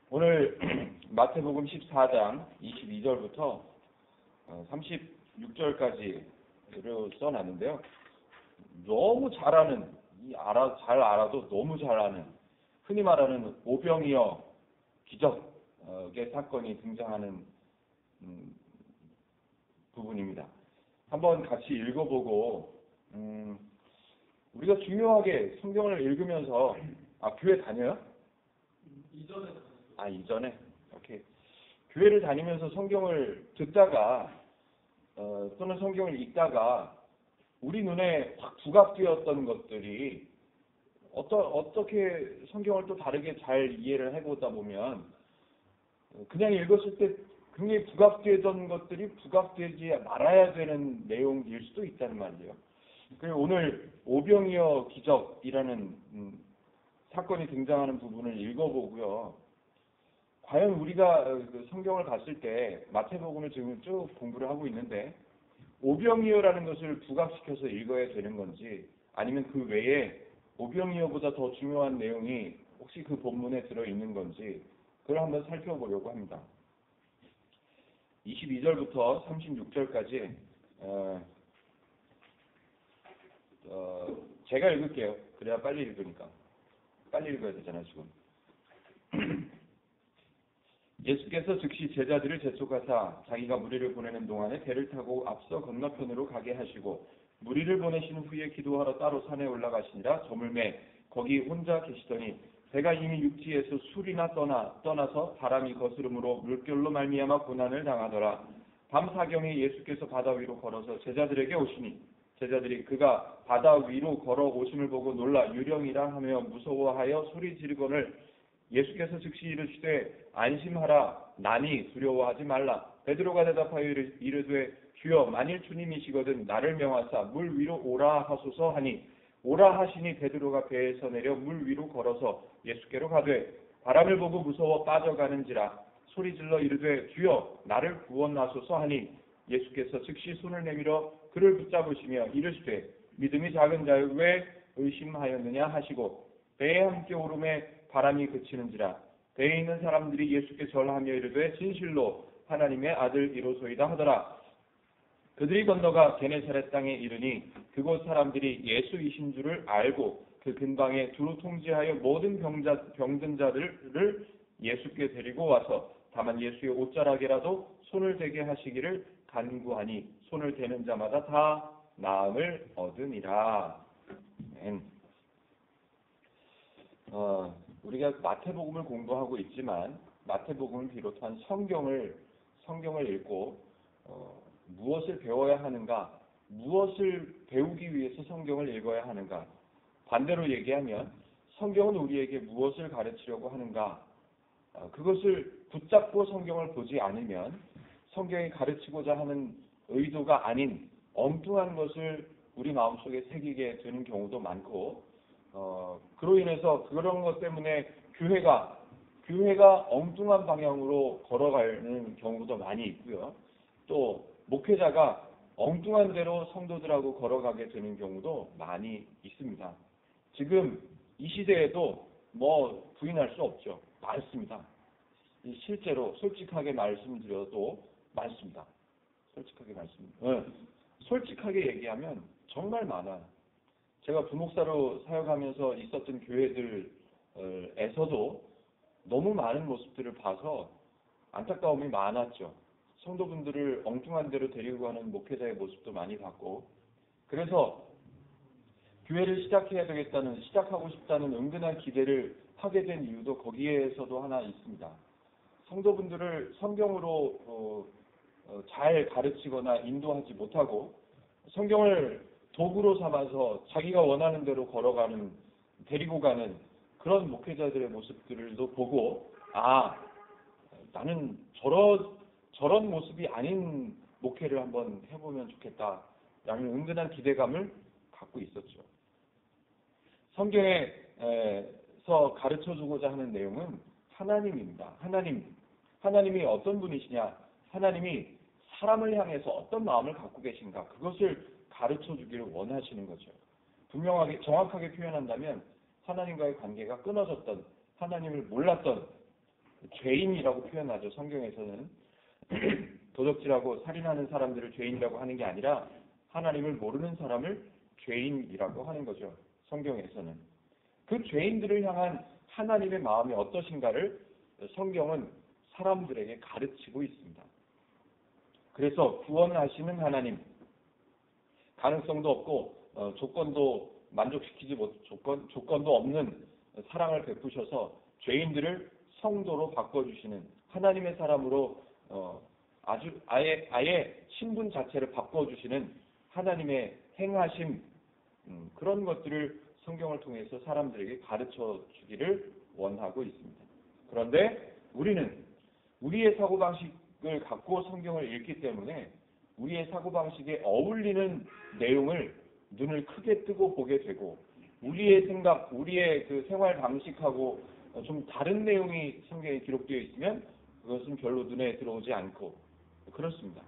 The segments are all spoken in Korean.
오늘 마태복음 14장 22절부터 36절까지를 써놨는데요. 너무 잘 알아도 너무 잘 아는, 흔히 말하는 오병이어 기적의 사건이 등장하는 부분입니다. 한번 같이 읽어보고 우리가 중요하게 성경을 읽으면서 교회 다녀요? 이전에? 오케이. 교회를 다니면서 성경을 듣다가 또는 성경을 읽다가 우리 눈에 확 부각되었던 것들이 어떻게 성경을 또 다르게 잘 이해를 해보다 보면 그냥 읽었을 때 굉장히 부각되던 것들이 부각되지 말아야 되는 내용일 수도 있다는 말이에요. 그리고 오늘 오병이어 기적이라는 사건이 등장하는 부분을 읽어보고요. 과연 우리가 성경을 봤을 때 마태복음을 지금 쭉 공부를 하고 있는데 오병이어라는 것을 부각시켜서 읽어야 되는 건지 아니면 그 외에 오병이어보다 더 중요한 내용이 혹시 그 본문에 들어있는 건지 그걸 한번 살펴보려고 합니다. 22절부터 36절까지 제가 읽을게요. 그래야 빨리 읽으니까. 빨리 읽어야 되잖아요, 지금. 예수께서 즉시 제자들을 재촉하사 자기가 무리를 보내는 동안에 배를 타고 앞서 건너편으로 가게 하시고 무리를 보내신 후에 기도하러 따로 산에 올라가시니라. 저물매 거기 혼자 계시더니 배가 이미 육지에서 술이나 떠나서 바람이 거스름으로 물결로 말미암아 고난을 당하더라. 밤 사경에 예수께서 바다 위로 걸어서 제자들에게 오시니 제자들이 그가 바다 위로 걸어오심을 보고 놀라 유령이라 하며 무서워하여 소리 지르거늘 예수께서 즉시 이르시되 안심하라 나니 두려워하지 말라. 베드로가 대답하여 이르되 주여 만일 주님이시거든 나를 명하사 물 위로 오라 하소서 하니 오라 하시니 베드로가 배에서 내려 물 위로 걸어서 예수께로 가되 바람을 보고 무서워 빠져가는지라 소리질러 이르되 주여 나를 구원하소서 하니 예수께서 즉시 손을 내밀어 그를 붙잡으시며 이르시되 믿음이 작은 자여 왜 의심하였느냐 하시고 배에 함께 오름에 바람이 그치는지라. 배에 있는 사람들이 예수께 절하며 이르되 진실로 하나님의 아들이로소이다 하더라. 그들이 건너가 게네사렛 땅에 이르니 그곳 사람들이 예수이신 줄을 알고 그 근방에 두루 통제하여 모든 병든 자들을 예수께 데리고 와서 다만 예수의 옷자락에라도 손을 대게 하시기를 간구하니 손을 대는 자마다 다 나음을 얻으니라. 우리가 마태복음을 공부하고 있지만 마태복음을 비롯한 성경을 읽고 무엇을 배워야 하는가, 무엇을 배우기 위해서 성경을 읽어야 하는가, 반대로 얘기하면 성경은 우리에게 무엇을 가르치려고 하는가, 그것을 붙잡고 성경을 보지 않으면 성경이 가르치고자 하는 의도가 아닌 엉뚱한 것을 우리 마음속에 새기게 되는 경우도 많고 그로 인해서 그런 것 때문에 교회가 엉뚱한 방향으로 걸어가는 경우도 많이 있고요. 또 목회자가 엉뚱한 대로 성도들하고 걸어가게 되는 경우도 많이 있습니다. 지금 이 시대에도 부인할 수 없죠. 많습니다. 실제로 솔직하게 말씀드려도 많습니다. 솔직하게 얘기하면 정말 많아요. 제가 부목사로 사역하면서 있었던 교회들에서도 너무 많은 모습들을 봐서 안타까움이 많았죠. 성도분들을 엉뚱한 데로 데리고 가는 목회자의 모습도 많이 봤고, 그래서 교회를 시작하고 싶다는 은근한 기대를 하게 된 이유도 거기에서도 하나 있습니다. 성도분들을 성경으로 잘 가르치거나 인도하지 못하고 성경을 도구로 삼아서 자기가 원하는 대로 데리고 가는 그런 목회자들의 모습들도 보고 나는 저런 모습이 아닌 목회를 한번 해보면 좋겠다라는 은근한 기대감을 갖고 있었죠. 성경에서 가르쳐주고자 하는 내용은 하나님입니다. 하나님이 어떤 분이시냐, 하나님이 사람을 향해서 어떤 마음을 갖고 계신가, 그것을 가르쳐주기를 원하시는 거죠. 분명하게 정확하게 표현한다면 하나님과의 관계가 끊어졌던, 하나님을 몰랐던 죄인이라고 표현하죠. 성경에서는 도적질하고 살인하는 사람들을 죄인이라고 하는 게 아니라 하나님을 모르는 사람을 죄인이라고 하는 거죠. 성경에서는. 그 죄인들을 향한 하나님의 마음이 어떠신가를 성경은 사람들에게 가르치고 있습니다. 그래서 구원하시는 하나님, 가능성도 없고 조건도 만족시키지 못 조건도 없는 사랑을 베푸셔서 죄인들을 성도로 바꿔주시는 하나님의 사람으로 아예 신분 자체를 바꿔주시는 하나님의 행하심, 그런 것들을 성경을 통해서 사람들에게 가르쳐 주기를 원하고 있습니다. 그런데 우리는 우리의 사고방식을 갖고 성경을 읽기 때문에 우리의 사고방식에 어울리는 내용을 눈을 크게 뜨고 보게 되고, 우리의 생각, 우리의 그 생활 방식하고 좀 다른 내용이 성경에 기록되어 있으면 그것은 별로 눈에 들어오지 않고 그렇습니다.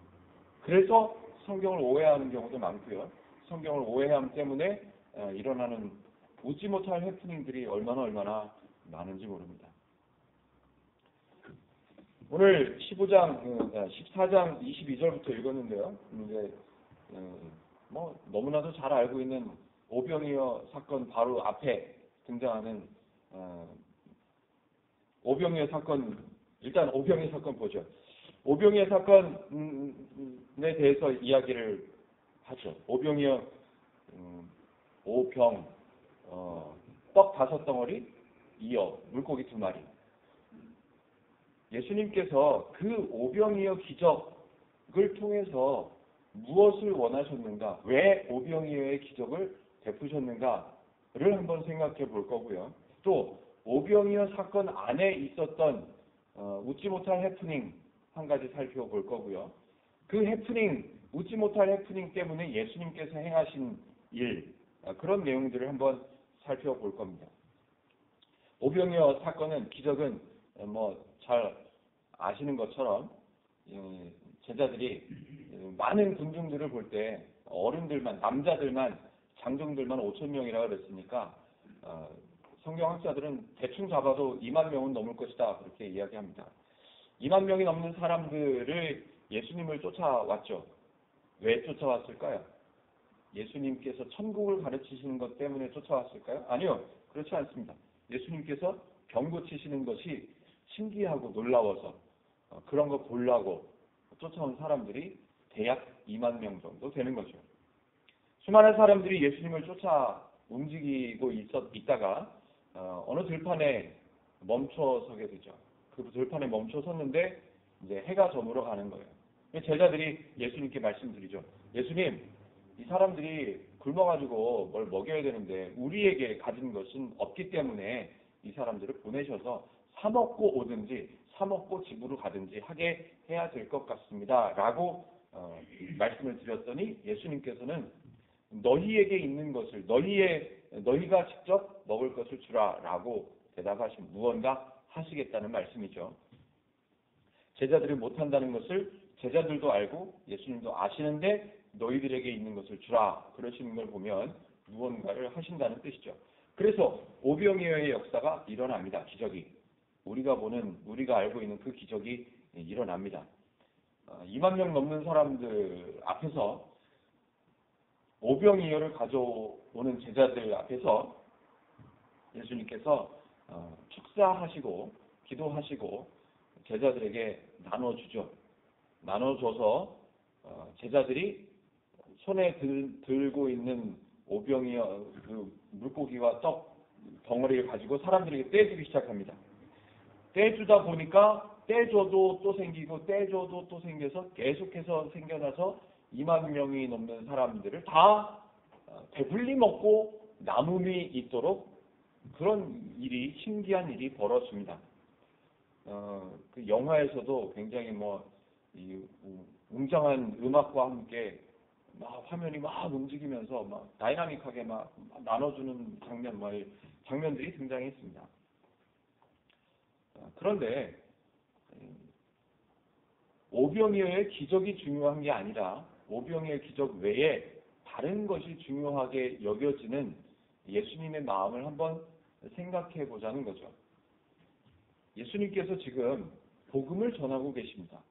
그래서 성경을 오해하는 경우도 많고요. 성경을 오해함 때문에 일어나는 웃지 못할 해프닝들이 얼마나 많은지 모릅니다. 오늘 14장 22절부터 읽었는데요. 이제 너무나도 잘 알고 있는 오병이어 사건 바로 앞에 등장하는 오병이어 사건, 일단 오병이어 사건 보죠. 오병이어 사건에 대해서 이야기를 하죠. 오병이어 오병 떡 5덩어리, 이어 물고기 2마리. 예수님께서 그 오병이어 기적을 통해서 무엇을 원하셨는가, 왜 오병이어의 기적을 베푸셨는가를 한번 생각해 볼 거고요. 또 오병이어 사건 안에 있었던 웃지 못할 해프닝 한 가지 살펴볼 거고요. 그 해프닝, 웃지 못할 해프닝 때문에 예수님께서 행하신 일, 그런 내용들을 한번 살펴볼 겁니다. 오병이어 사건은, 기적은 잘 아시는 것처럼 제자들이 많은 군중들을 볼 때 어른들만, 남자들만, 장정들만 5,000명이라고 그랬으니까 성경학자들은 대충 잡아도 2만 명은 넘을 것이다, 그렇게 이야기합니다. 2만 명이 넘는 사람들을 예수님을 쫓아왔죠. 왜 쫓아왔을까요? 예수님께서 천국을 가르치시는 것 때문에 쫓아왔을까요? 아니요, 그렇지 않습니다. 예수님께서 병 고치시는 것이 신기하고 놀라워서 그런 거 보려고 쫓아온 사람들이 대략 2만 명 정도 되는 거죠. 수많은 사람들이 예수님을 쫓아 움직이고 있다가 어느 들판에 멈춰서게 되죠. 그 들판에 멈춰 섰는데 이제 해가 저물어 가는 거예요. 제자들이 예수님께 말씀드리죠. 예수님, 이 사람들이 굶어가지고 뭘 먹여야 되는데 우리에게 가진 것은 없기 때문에 이 사람들을 보내셔서 사 먹고 오든지 사 먹고 집으로 가든지 하게 해야 될 것 같습니다, 라고 말씀을 드렸더니 예수님께서는 너희에게 있는 것을 너희가 직접 먹을 것을 주라 라고 대답하신, 무언가 하시겠다는 말씀이죠. 제자들이 못한다는 것을 제자들도 알고 예수님도 아시는데 너희들에게 있는 것을 주라 그러시는 걸 보면 무언가를 하신다는 뜻이죠. 그래서 오병이어의 역사가 일어납니다. 기적이, 우리가 알고 있는 그 기적이 일어납니다. 2만 명 넘는 사람들 앞에서, 오병이어를 가져오는 제자들 앞에서 예수님께서 축사하시고 기도하시고 제자들에게 나눠주죠. 나눠줘서 제자들이 손에 들고 있는 오병이어 그 물고기와 떡 덩어리를 가지고 사람들에게 떼주기 시작합니다. 떼주다 보니까 떼줘도 또 생기고 떼줘도 또 생겨서 계속해서 생겨나서 2만 명이 넘는 사람들을 다 배불리 먹고 남음이 있도록 그런 일이, 신기한 일이 벌어집니다. 그 영화에서도 굉장히 이 웅장한 음악과 함께 막 화면이 막 움직이면서 막 다이나믹하게 막 나눠주는 장면들이 등장했습니다. 그런데 오병이어의 기적이 중요한 게 아니라 오병이어의 기적 외에 다른 것이 중요하게 여겨지는 예수님의 마음을 한번 생각해 보자는 거죠. 예수님께서 지금 복음을 전하고 계십니다.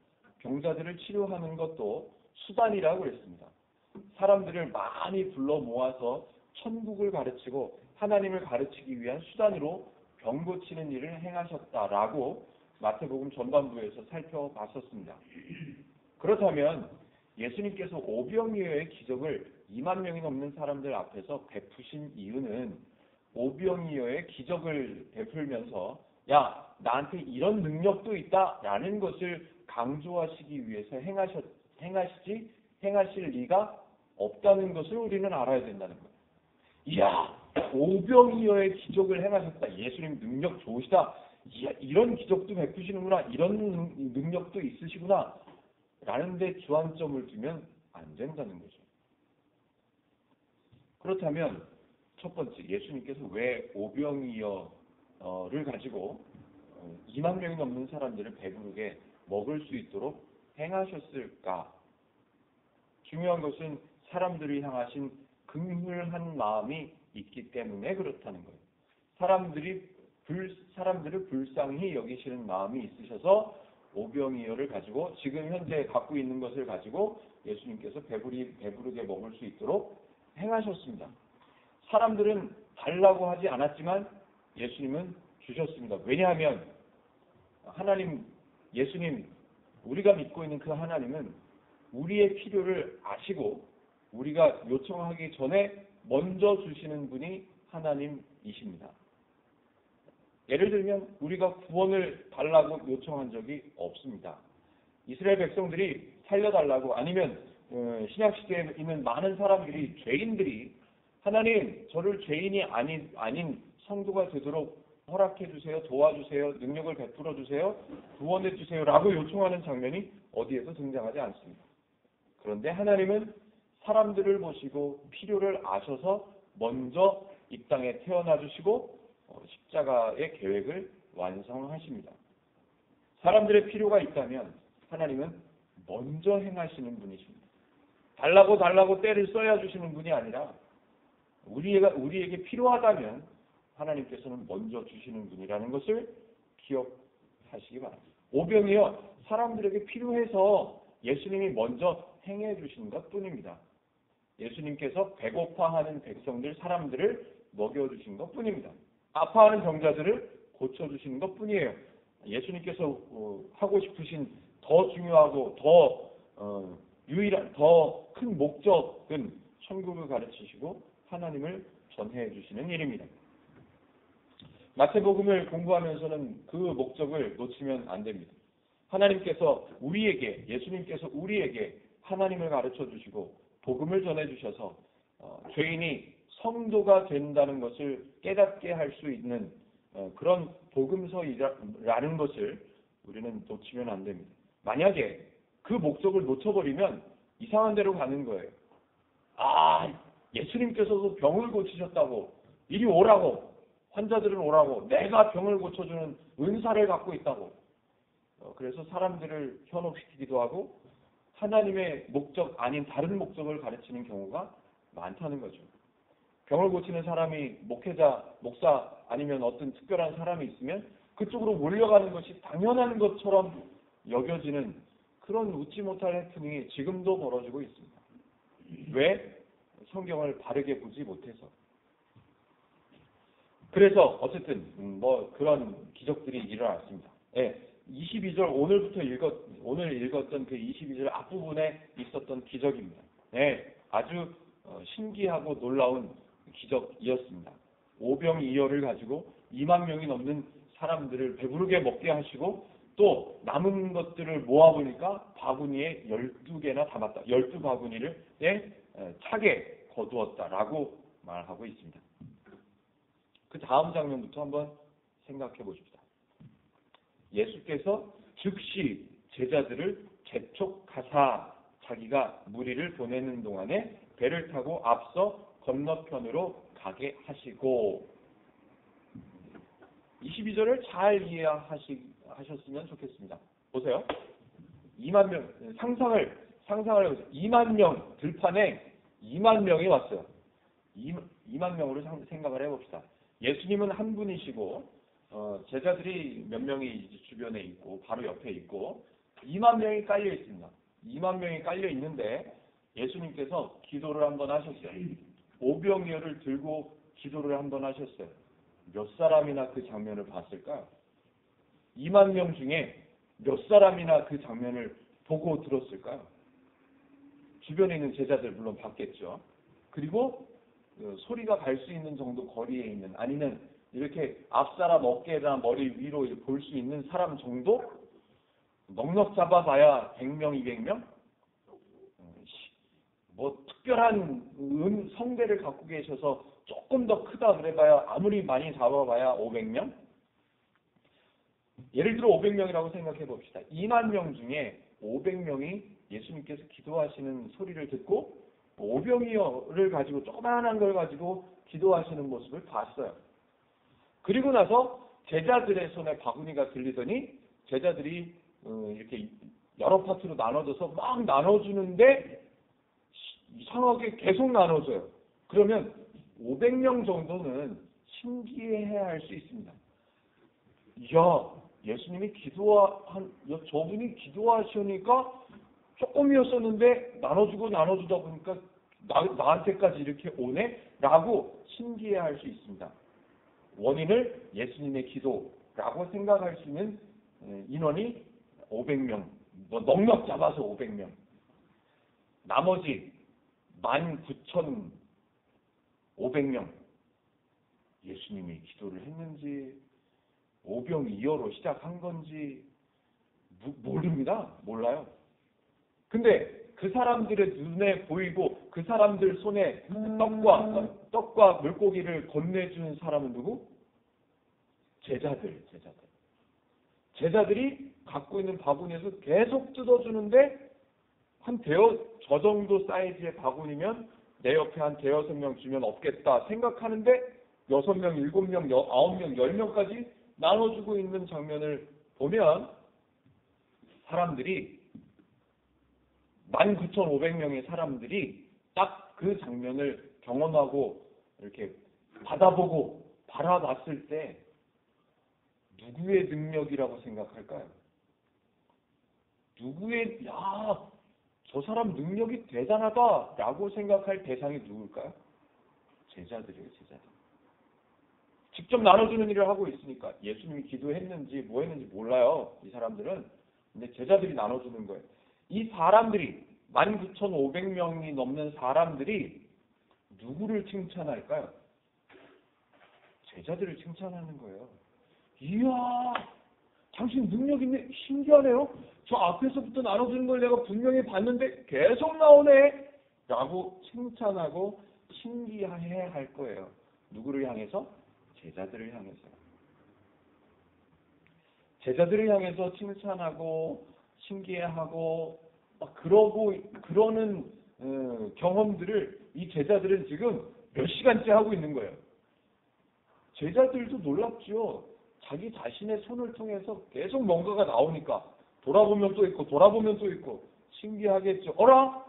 병자들을 치료하는 것도 수단이라고 그랬습니다. 사람들을 많이 불러 모아서 천국을 가르치고 하나님을 가르치기 위한 수단으로 병 고치는 일을 행하셨다라고 마태복음 전반부에서 살펴봤었습니다. 그렇다면 예수님께서 오병이어의 기적을 2만 명이 넘는 사람들 앞에서 베푸신 이유는 오병이어의 기적을 베풀면서 야, 나한테 이런 능력도 있다라는 것을 강조하시기 위해서 행하실 리가 없다는 것을 우리는 알아야 된다는 거예요. 이야, 오병이어의 기적을 행하셨다. 예수님 능력 좋으시다. 이야, 이런 기적도 베푸시는구나. 이런 능력도 있으시구나. 라는 데 주안점을 두면 안 된다는 거죠. 그렇다면 첫 번째, 예수님께서 왜 오병이어를 가지고 2만 명이 넘는 사람들을 배부르게 먹을 수 있도록 행하셨을까? 중요한 것은 사람들이 향하신 긍휼한 마음이 있기 때문에 그렇다는 거예요. 사람들을 불쌍히 여기시는 마음이 있으셔서 오병이어를 가지고 지금 현재 갖고 있는 것을 가지고 예수님께서 배부르게 먹을 수 있도록 행하셨습니다. 사람들은 달라고 하지 않았지만 예수님은 주셨습니다. 왜냐하면 예수님, 우리가 믿고 있는 그 하나님은 우리의 필요를 아시고 우리가 요청하기 전에 먼저 주시는 분이 하나님이십니다. 예를 들면 우리가 구원을 달라고 요청한 적이 없습니다. 이스라엘 백성들이 살려달라고 아니면 신약시대에 있는 많은 사람들이 죄인들이 하나님 저를 죄인이 아닌 성도가 되도록 허락해 주세요. 도와주세요. 능력을 베풀어 주세요. 구원해 주세요. 라고 요청하는 장면이 어디에서 등장하지 않습니다. 그런데 하나님은 사람들을 보시고 필요를 아셔서 먼저 이 땅에 태어나 주시고 십자가의 계획을 완성하십니다. 사람들의 필요가 있다면 하나님은 먼저 행하시는 분이십니다. 달라고 때를 써야 주시는 분이 아니라 우리에게 필요하다면 하나님께서는 먼저 주시는 분이라는 것을 기억하시기 바랍니다. 오병이어 사람들에게 필요해서 예수님이 먼저 행해 주신 것뿐입니다. 예수님께서 배고파하는 사람들을 먹여주신 것뿐입니다. 아파하는 병자들을 고쳐주시는 것뿐이에요. 예수님께서 하고 싶으신 더 중요하고 더 유일한 더 큰 목적은 천국을 가르치시고 하나님을 전해 주시는 일입니다. 마태복음을 공부하면서는 그 목적을 놓치면 안 됩니다. 예수님께서 우리에게 하나님을 가르쳐 주시고 복음을 전해 주셔서 죄인이 성도가 된다는 것을 깨닫게 할 수 있는 그런 복음서라는 것을 우리는 놓치면 안 됩니다. 만약에 그 목적을 놓쳐버리면 이상한 데로 가는 거예요. 예수님께서도 병을 고치셨다고 이리 오라고 환자들은 오라고 내가 병을 고쳐주는 은사를 갖고 있다고 그래서 사람들을 현혹시키기도 하고 하나님의 목적 아닌 다른 목적을 가르치는 경우가 많다는 거죠. 병을 고치는 사람이 목사 아니면 어떤 특별한 사람이 있으면 그쪽으로 몰려가는 것이 당연한 것처럼 여겨지는 그런 웃지 못할 해프닝이 지금도 벌어지고 있습니다. 왜? 성경을 바르게 보지 못해서. 그래서 어쨌든 그런 기적들이 일어났습니다. 22절 오늘 읽었던 그 22절 앞부분에 있었던 기적입니다. 아주 신기하고 놀라운 기적이었습니다. 오병이어를 가지고 2만 명이 넘는 사람들을 배부르게 먹게 하시고 또 남은 것들을 모아보니까 바구니에 12개나 담았다. 12바구니를 차게 거두었다라고 말하고 있습니다. 그 다음 장면부터 한번 생각해 보십시다. 예수께서 즉시 제자들을 재촉하사 자기가 무리를 보내는 동안에 배를 타고 앞서 건너편으로 가게 하시고 22절을 잘 이해하셨으면 좋겠습니다. 보세요. 2만 명 상상을 해보세요. 2만 명 들판에 2만 명이 왔어요. 2만 명으로 생각을 해봅시다. 예수님은 한 분이시고 제자들이 몇 명이 이제 주변에 있고 바로 옆에 있고 2만 명이 깔려 있습니다. 2만 명이 깔려 있는데 예수님께서 기도를 한번 하셨어요. 오병이어를 들고 기도를 한번 하셨어요. 몇 사람이나 그 장면을 봤을까요? 2만 명 중에 몇 사람이나 그 장면을 보고 들었을까요? 주변에 있는 제자들 물론 봤겠죠. 그리고 소리가 갈 수 있는 정도 거리에 있는, 아니면 이렇게 앞사람 어깨나 머리 위로 볼 수 있는 사람 정도? 넉넉 잡아봐야 100명, 200명? 뭐 특별한 성대를 갖고 계셔서 조금 더 크다 그래봐야, 아무리 많이 잡아봐야 500명? 예를 들어 500명이라고 생각해 봅시다. 2만 명 중에 500명이 예수님께서 기도하시는 소리를 듣고 오병이어를 가지고, 조그마한 걸 가지고 기도하시는 모습을 봤어요. 그리고 나서 제자들의 손에 바구니가 들리더니 제자들이 이렇게 여러 파트로 나눠져서 막 나눠주는데 이상하게 계속 나눠져요. 그러면 500명 정도는 신기해야 할 수 있습니다. 이야, 예수님이 저분이 기도하시니까 조금이었었는데 나눠주다 보니까 나한테까지 이렇게 오네? 라고 신기해할 수 있습니다. 원인을 예수님의 기도라고 생각할 수 있는 인원이 500명, 넉넉 잡아서 500명. 나머지 19,500명. 예수님이 기도를 했는지, 오병이어로 시작한 건지 모릅니다. 몰라요. 근데 그 사람들의 눈에 보이고 그 사람들 손에 떡과 물고기를 건네주는 사람은 누구? 제자들이 갖고 있는 바구니에서 계속 뜯어주는데 저 정도 사이즈의 바구니면 내 옆에 한 대여섯 명 주면 없겠다 생각하는데 6명, 7명, 9명, 10명까지 나눠주고 있는 장면을 보면 사람들이 19,500명의 사람들이 딱 그 장면을 경험하고 이렇게 받아보고 바라봤을 때 누구의 능력이라고 생각할까요? 저 사람 능력이 대단하다라고 생각할 대상이 누굴까요? 제자들이에요, 제자들. 직접 나눠주는 일을 하고 있으니까 예수님이 기도했는지 뭐 했는지 몰라요, 이 사람들은. 근데 제자들이 나눠주는 거예요. 이 사람들이 19,500명이 넘는 사람들이 누구를 칭찬할까요? 제자들을 칭찬하는 거예요. 이야, 당신 능력 있네, 신기하네요. 저 앞에서부터 나눠주는 걸 내가 분명히 봤는데 계속 나오네 라고 칭찬하고 신기해 할 거예요. 누구를 향해서? 제자들을 향해서. 제자들을 향해서 칭찬하고 신기해하고 막 그러는 경험들을 이 제자들은 지금 몇 시간째 하고 있는 거예요. 제자들도 놀랍죠. 자기 자신의 손을 통해서 계속 뭔가가 나오니까 돌아보면 또 있고 신기하겠죠. 어라?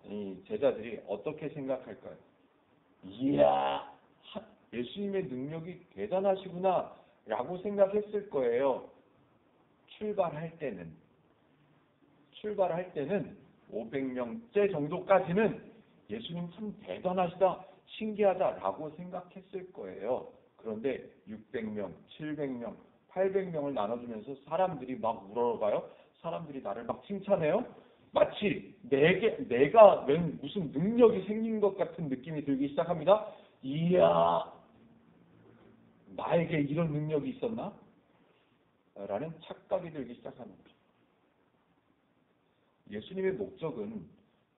이 제자들이 어떻게 생각할까요? 이야, 예수님의 능력이 대단하시구나 라고 생각했을 거예요. 출발할 때는 500명째 정도까지는 예수님 참 대단하시다, 신기하다라고 생각했을 거예요. 그런데 600명, 700명, 800명을 나눠주면서 사람들이 막 물어봐요. 사람들이 나를 막 칭찬해요. 마치 내가 웬 무슨 능력이 생긴 것 같은 느낌이 들기 시작합니다. 이야, 나에게 이런 능력이 있었나? 라는 착각이 들기 시작합니다. 예수님의 목적은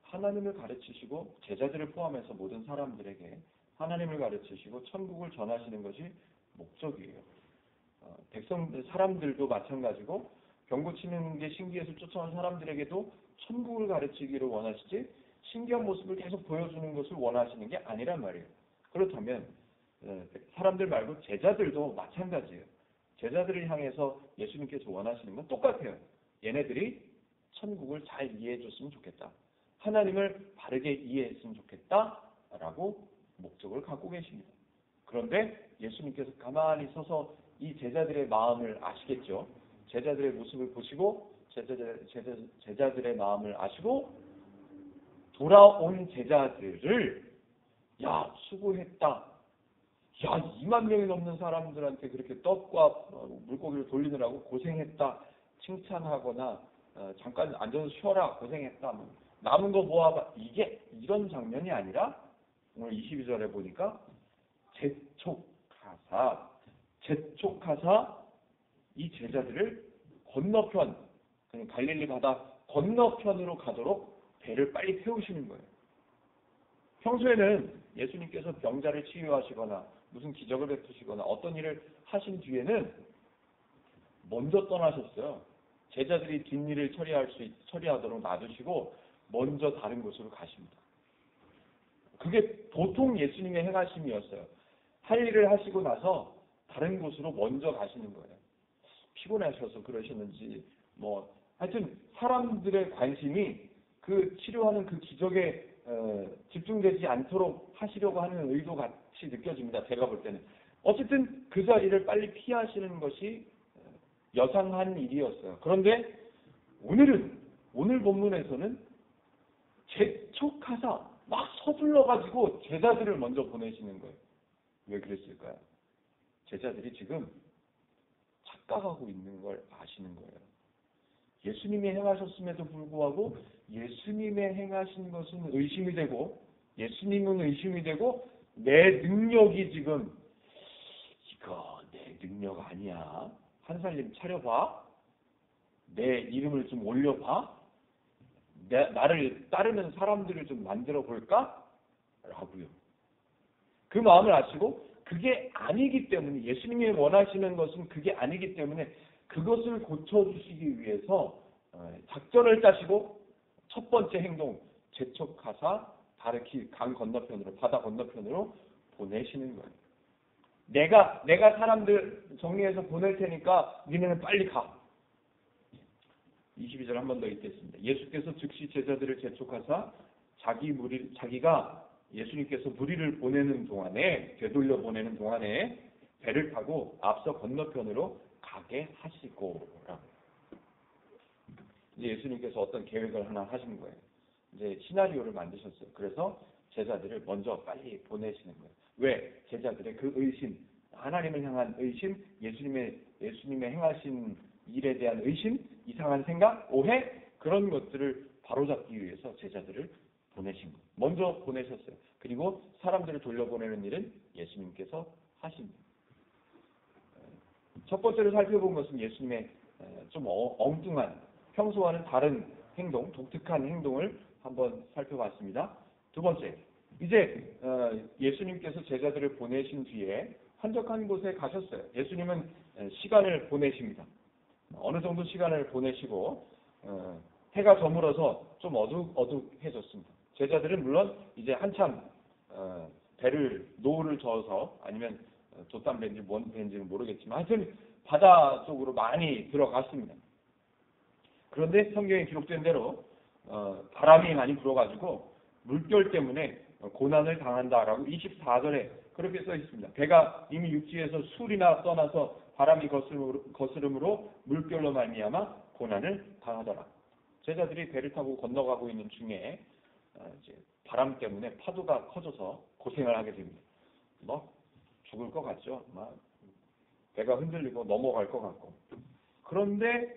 하나님을 가르치시고 제자들을 포함해서 모든 사람들에게 하나님을 가르치시고 천국을 전하시는 것이 목적이에요. 사람들도 마찬가지고 병 고치는 게 신기해서 쫓아온 사람들에게도 천국을 가르치기를 원하시지 신기한 모습을 계속 보여주는 것을 원하시는 게 아니란 말이에요. 그렇다면 사람들 말고 제자들도 마찬가지예요. 제자들을 향해서 예수님께서 원하시는 건 똑같아요. 얘네들이 천국을 잘 이해해 줬으면 좋겠다. 하나님을 바르게 이해했으면 좋겠다라고 목적을 갖고 계십니다. 그런데 예수님께서 가만히 서서 이 제자들의 마음을 아시겠죠? 제자들의 모습을 보시고 제자들의 마음을 아시고 돌아온 제자들을 야 수고했다. 야 2만 명이 넘는 사람들한테 그렇게 떡과 물고기를 돌리느라고 고생했다. 칭찬하거나 잠깐 앉아서 쉬어라 고생했다. 남은 거 모아봐. 이게 이런 장면이 아니라 오늘 22절에 보니까 재촉하사 이 제자들을 건너편 갈릴리 바다 건너편으로 가도록 배를 빨리 태우시는 거예요. 평소에는 예수님께서 병자를 치유하시거나 무슨 기적을 베푸시거나 어떤 일을 하신 뒤에는 먼저 떠나셨어요. 제자들이 뒷일을 처리하도록 놔두시고 먼저 다른 곳으로 가십니다. 그게 보통 예수님의 행하심이었어요. 할 일을 하시고 나서 다른 곳으로 먼저 가시는 거예요. 피곤하셔서 그러셨는지 하여튼 사람들의 관심이 그 치료하는 그 기적에 집중되지 않도록 하시려고 하는 의도 같이 느껴집니다. 제가 볼 때는. 어쨌든 그 자리를 빨리 피하시는 것이 여상한 일이었어요. 그런데 오늘 본문에서는 재촉하사 막 서둘러가지고 제자들을 먼저 보내시는 거예요. 왜 그랬을까요? 제자들이 지금 착각하고 있는 걸 아시는 거예요. 예수님이 행하셨음에도 불구하고 예수님의 행하신 것은 의심이 되고 예수님은 의심이 되고 내 능력이 지금 이거 내 능력 아니야. 한 살림 차려봐. 내 이름을 좀 올려봐. 나를 따르는 사람들을 좀 만들어 볼까? 라고요. 그 마음을 아시고 그게 아니기 때문에 예수님이 원하시는 것은 그게 아니기 때문에 그것을 고쳐주시기 위해서 작전을 짜시고 첫 번째 행동 재촉하사 바르키 강 건너편으로 바다 건너편으로 보내시는 거예요. 내가 사람들 정리해서 보낼 테니까 니네는 빨리 가. 22절 한 번 더 읽겠습니다. 예수께서 즉시 제자들을 재촉하사 자기가 예수님께서 무리를 보내는 동안에 되돌려 보내는 동안에 배를 타고 앞서 건너편으로 가게 하시고 이제 예수님께서 어떤 계획을 하나 하신 거예요. 이제 시나리오를 만드셨어요. 그래서 제자들을 먼저 빨리 보내시는 거예요. 왜? 제자들의 그 의심, 하나님을 향한 의심, 예수님의 행하신 일에 대한 의심, 이상한 생각, 오해 그런 것들을 바로잡기 위해서 제자들을 보내신 거예요. 먼저 보내셨어요. 그리고 사람들을 돌려보내는 일은 예수님께서 하십니다. 첫 번째로 살펴본 것은 예수님의 좀 엉뚱한 평소와는 다른 행동, 독특한 행동을 한번 살펴봤습니다. 두 번째, 이제 예수님께서 제자들을 보내신 뒤에 한적한 곳에 가셨어요. 예수님은 시간을 보내십니다. 어느 정도 시간을 보내시고 해가 저물어서 좀 어둑해졌습니다. 제자들은 물론 이제 한참 노를 저어서 아니면 돛담배인지 뭔 배인지는 모르겠지만 하여튼 바다 쪽으로 많이 들어갔습니다. 그런데 성경에 기록된 대로 바람이 많이 불어가지고 물결 때문에 고난을 당한다라고 24절에 그렇게 써 있습니다. 배가 이미 육지에서 술이나 떠나서 바람이 거스름으로 물결로 말미암아 고난을 당하더라. 제자들이 배를 타고 건너가고 있는 중에 이제 바람 때문에 파도가 커져서 고생을 하게 됩니다. 죽을 것 같죠. 배가 흔들리고 넘어갈 것 같고. 그런데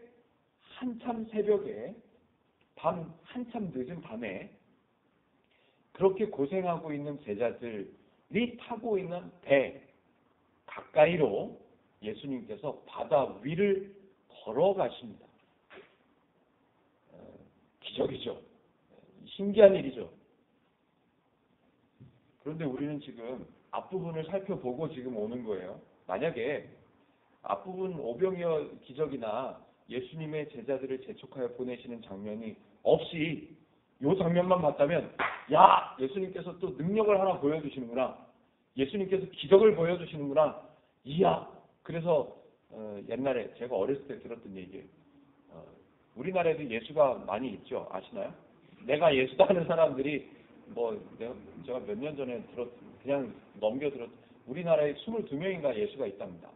한참 새벽에 한참 늦은 밤에 그렇게 고생하고 있는 제자들이 타고 있는 배 가까이로 예수님께서 바다 위를 걸어가십니다. 기적이죠. 신기한 일이죠. 그런데 우리는 지금 앞부분을 살펴보고 지금 오는 거예요. 만약에 앞부분 오병이어 기적이나 예수님의 제자들을 재촉하여 보내시는 장면이 없이 이 장면만 봤다면 야! 예수님께서 또 능력을 하나 보여주시는구나. 예수님께서 기적을 보여주시는구나. 이야! 그래서 옛날에 제가 어렸을 때 들었던 얘기예요. 우리나라에도 예수가 많이 있죠. 아시나요? 내가 예수다 하는 사람들이 제가 몇 년 전에 그냥 넘겨들었 우리나라에 22명인가 예수가 있답니다.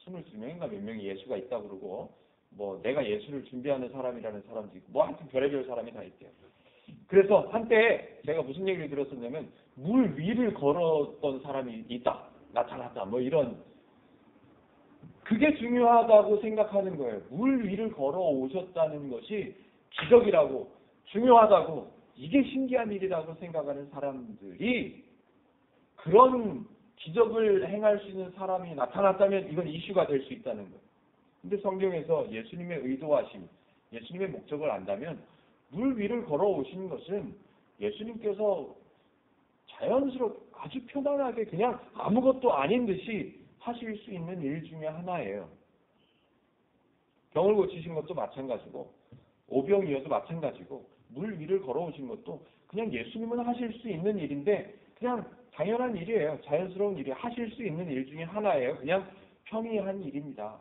22명인가 몇 명이 예수가 있다고 그러고, 뭐 내가 예수를 준비하는 사람이라는 사람도 있고, 뭐 하여튼 별의별 사람이 다 있대요. 그래서 한때 제가 무슨 얘기를 들었었냐면, 물 위를 걸었던 사람이 있다, 나타났다, 뭐 이런, 그게 중요하다고 생각하는 거예요. 물 위를 걸어 오셨다는 것이 기적이라고, 중요하다고, 이게 신기한 일이라고 생각하는 사람들이, 그런 기적을 행할 수 있는 사람이 나타났다면 이건 이슈가 될 수 있다는 거예요. 근데 성경에서 예수님의 의도하심, 예수님의 목적을 안다면, 물 위를 걸어오신 것은 예수님께서 자연스럽게 아주 편안하게 그냥 아무것도 아닌 듯이 하실 수 있는 일 중에 하나예요. 병을 고치신 것도 마찬가지고, 오병이어도 마찬가지고, 물 위를 걸어오신 것도 그냥 예수님은 하실 수 있는 일인데, 그냥 당연한 일이에요. 자연스러운 일이 하실 수 있는 일 중에 하나예요. 그냥 평이한 일입니다.